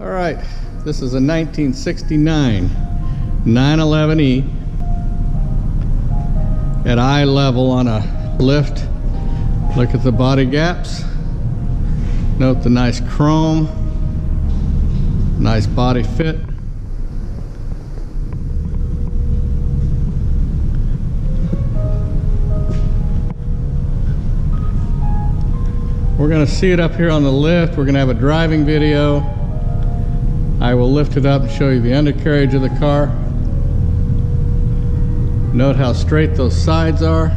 All right, this is a 1969 911E at eye level on a lift. Look at the body gaps. Note the nice chrome, nice body fit. We're going to see it up here on the lift. We're going to have a driving video. I will lift it up and show you the undercarriage of the car. Note how straight those sides are.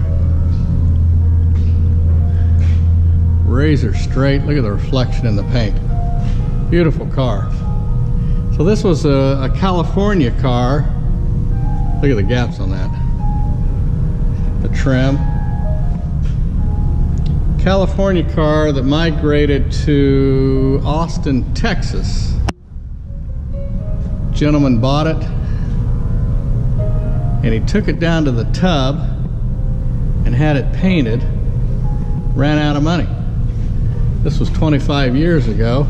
Razor straight. Look at the reflection in the paint. Beautiful car. So this was a California car. Look at the gaps on that. The trim. California car that migrated to Austin, Texas. Gentleman bought it and he took it down to the tub and had it painted. Ran out of money. This was 25 years ago.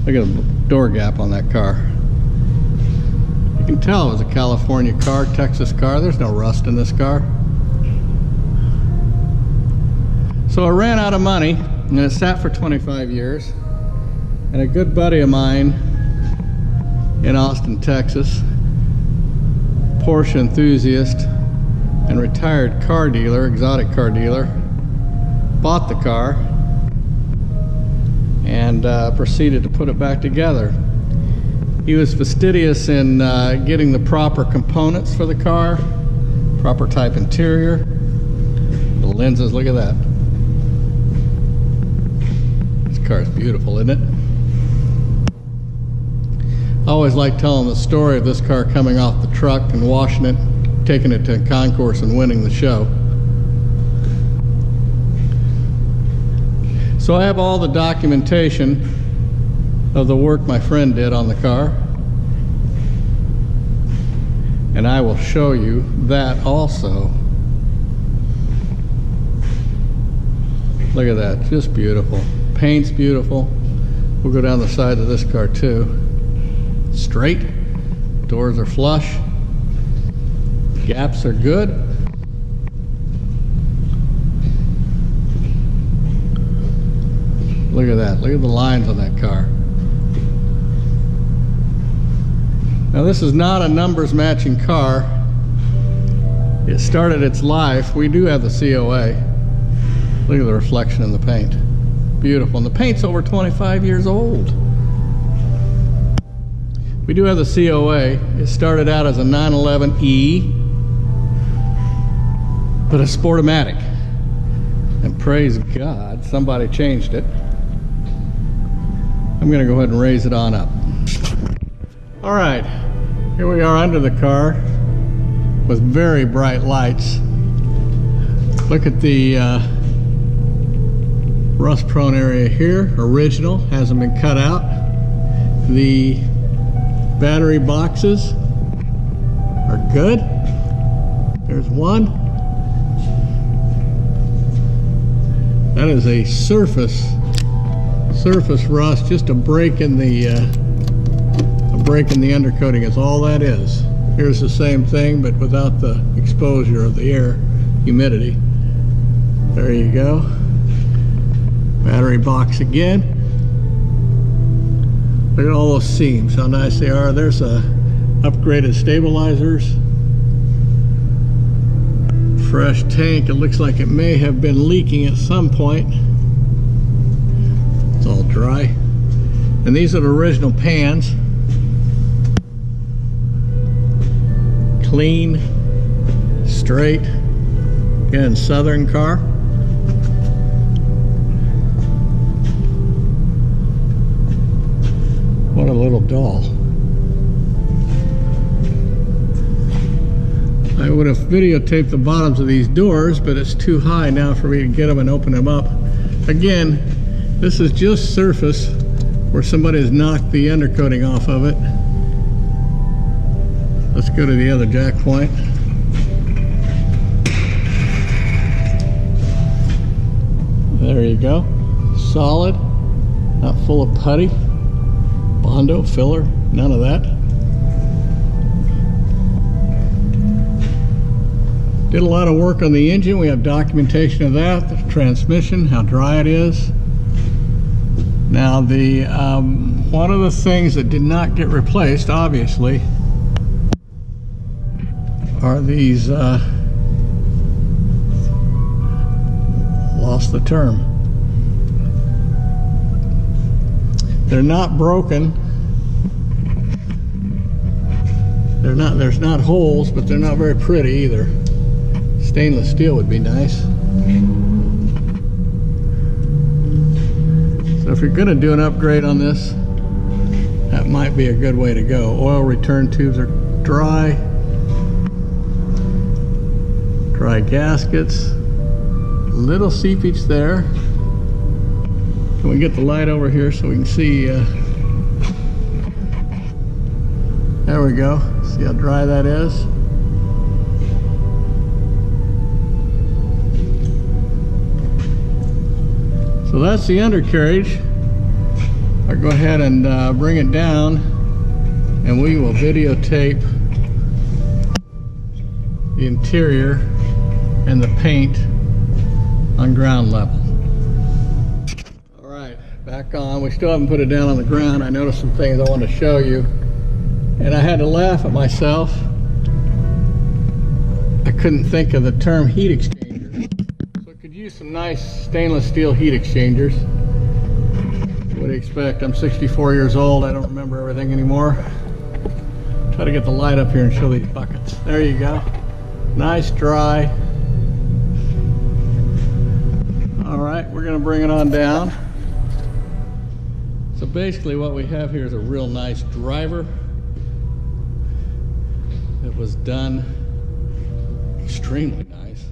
Look at the door gap on that car. You can tell it was a California car, Texas car. There's no rust in this car. So it ran out of money and it sat for 25 years. And a good buddy of mine in Austin, Texas, Porsche enthusiast and retired car dealer, exotic car dealer, bought the car and proceeded to put it back together. He was fastidious in getting the proper components for the car, proper type interior. The lenses, look at that. This car is beautiful, isn't it? I always like telling the story of this car coming off the truck and washing it, taking it to a concourse and winning the show. So I have all the documentation of the work my friend did on the car, and I will show you that also. Look at that, just beautiful. Paint's beautiful. We'll go down the side of this car too. Straight, doors are flush, gaps are good. Look at that, look at the lines on that car. Now this is not a numbers matching car. It started its life. We do have the COA. Look at the reflection in the paint. Beautiful, and the paint's over 25 years old. We do have the COA. It started out as a 911E, but a Sportomatic. And praise God, somebody changed it. I'm gonna go ahead and raise it on up. All right, here we are under the car with very bright lights. Look at the rust-prone area here. Original, hasn't been cut out. The battery boxes are good. There's one. That is a surface rust, just a break in the undercoating is all that is. Here's the same thing, but without the exposure of the air, humidity. There you go. Battery box again. Look at all those seams, how nice they are. There's upgraded stabilizers. Fresh tank. It looks like it may have been leaking at some point. It's all dry. And these are the original pans. Clean, straight. Again, Southern car. What a little doll. I would have videotaped the bottoms of these doors, but it's too high now for me to get them and open them up. Again, this is just surface where somebody has knocked the undercoating off of it. Let's go to the other jack point. There you go. Solid. Not full of putty, Bondo, filler, none of that. Did a lot of work on the engine. We have documentation of that, the transmission, how dry it is. Now the one of the things that did not get replaced, obviously, are these lost the term. They're not broken. There's not holes, but they're not very pretty either. Stainless steel would be nice. So if you're going to do an upgrade on this, that might be a good way to go. Oil return tubes are dry. Dry gaskets. Little seepage there. Can we get the light over here so we can see? There we go. See how dry that is? So that's the undercarriage. I'll go ahead and bring it down, and we will videotape the interior and the paint on ground level. All right, back on. We still haven't put it down on the ground. I noticed some things I want to show you, and I had to laugh at myself. I couldn't think of the term heat exchanger. So I could use some nice stainless steel heat exchangers. What do you expect? I'm 64 years old. I don't remember everything anymore. Try to get the light up here and show these buckets. There you go. Nice, dry. All right, we're going to bring it on down. So basically what we have here is a real nice driver. It was done extremely nice.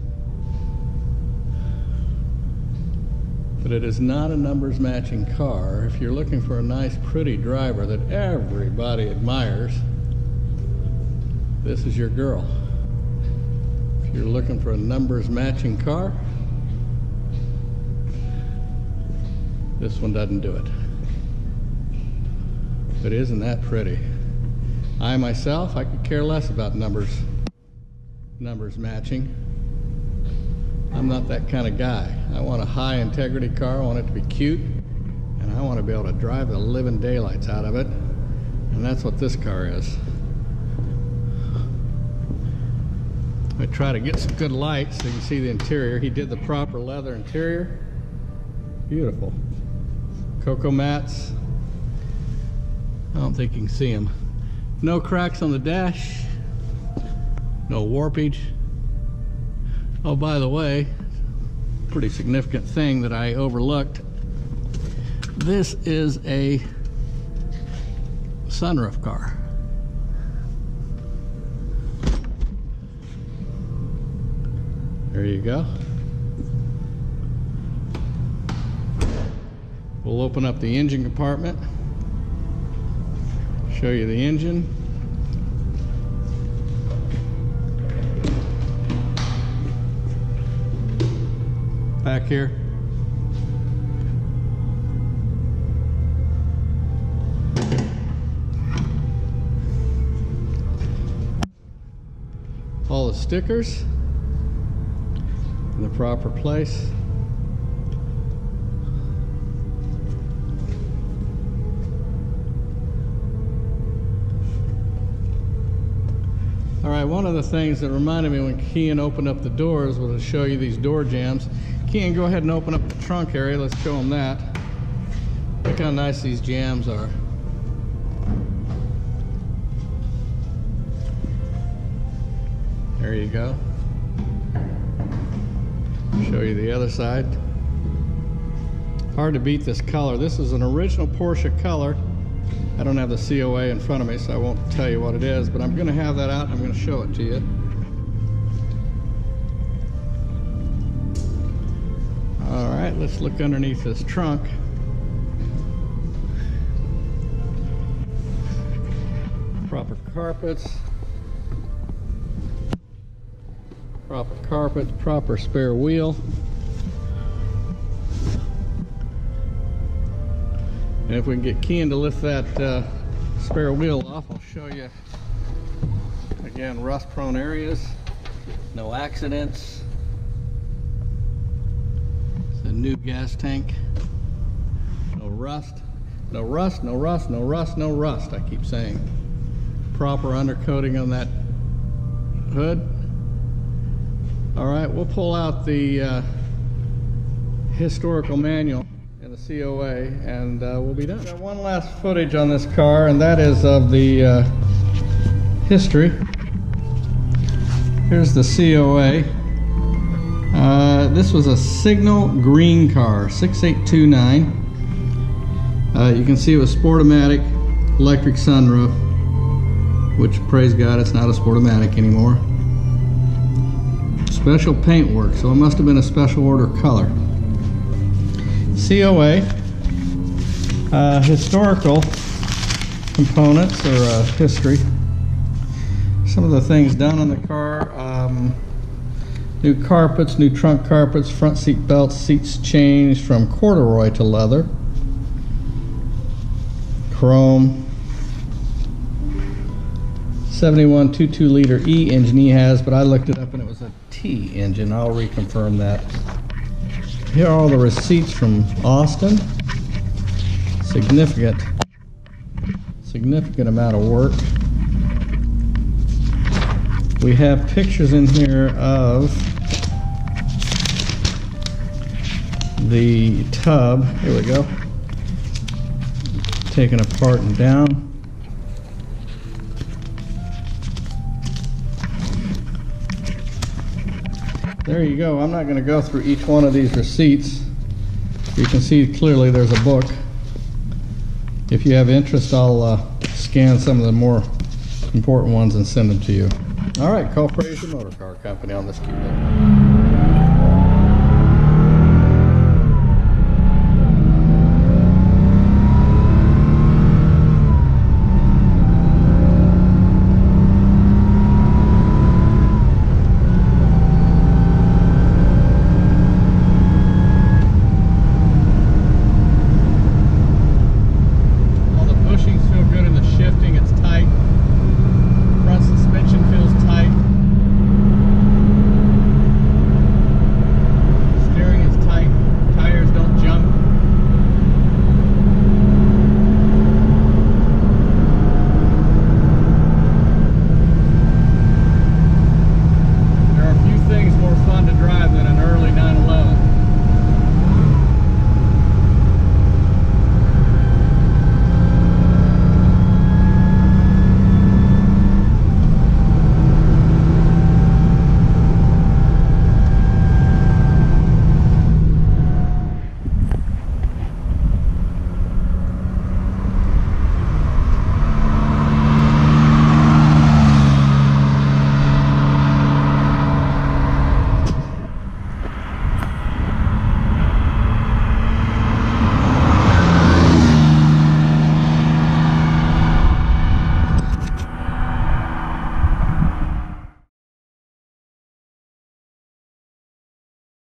But it is not a numbers matching car. If you're looking for a nice, pretty driver that everybody admires, this is your girl. If you're looking for a numbers matching car, this one doesn't do it. But isn't that pretty? I myself, I could care less about numbers matching. I'm not that kind of guy. I want a high integrity car. I want it to be cute, and I want to be able to drive the living daylights out of it. And that's what this car is. I try to get some good light so you can see the interior. He did the proper leather interior. Beautiful. Cocoa mats. I don't think you can see them. No cracks on the dash. No warpage. Oh, by the way, pretty significant thing that I overlooked. This is a sunroof car. There you go. We'll open up the engine compartment, show you the engine. Back here. All the stickers in the proper place. All right, one of the things that reminded me when Kean opened up the doors was to show you these door jambs. Kean, go ahead and open up the trunk area. Let's show them that. Look how nice these jambs are. There you go. Show you the other side. Hard to beat this color. This is an original Porsche color. I don't have the COA in front of me, so I won't tell you what it is, but I'm going to have that out and I'm going to show it to you. All right, let's look underneath this trunk. Proper carpets. Proper carpets, proper spare wheel. And if we can get Kean to lift that spare wheel off, I'll show you again, rust prone areas, no accidents. It's a new gas tank. No rust, no rust, no rust, no rust, no rust, I keep saying. Proper undercoating on that hood. All right, we'll pull out the historical manual and the COA, and we'll be done. Got one last footage on this car, and that is of the history. Here's the COA. This was a signal green car, 6829. You can see it was Sportomatic, electric sunroof, which, praise God, it's not a Sportomatic anymore. Special paint work, so it must have been a special order color. COA, historical components, or history. Some of the things done on the car. New carpets, new trunk carpets, front seat belts, seats changed from corduroy to leather. Chrome. 71 2.2-liter E engine he has, but I looked it up and it was a T engine. I'll reconfirm that. Here are all the receipts from Austin. Significant amount of work. We have pictures in here of the tub. Here we go. Taken apart and down. There you go. I'm not going to go through each one of these receipts. You can see clearly there's a book. If you have interest, I'll scan some of the more important ones and send them to you. All right, call Frazier Motorcar Company on this key.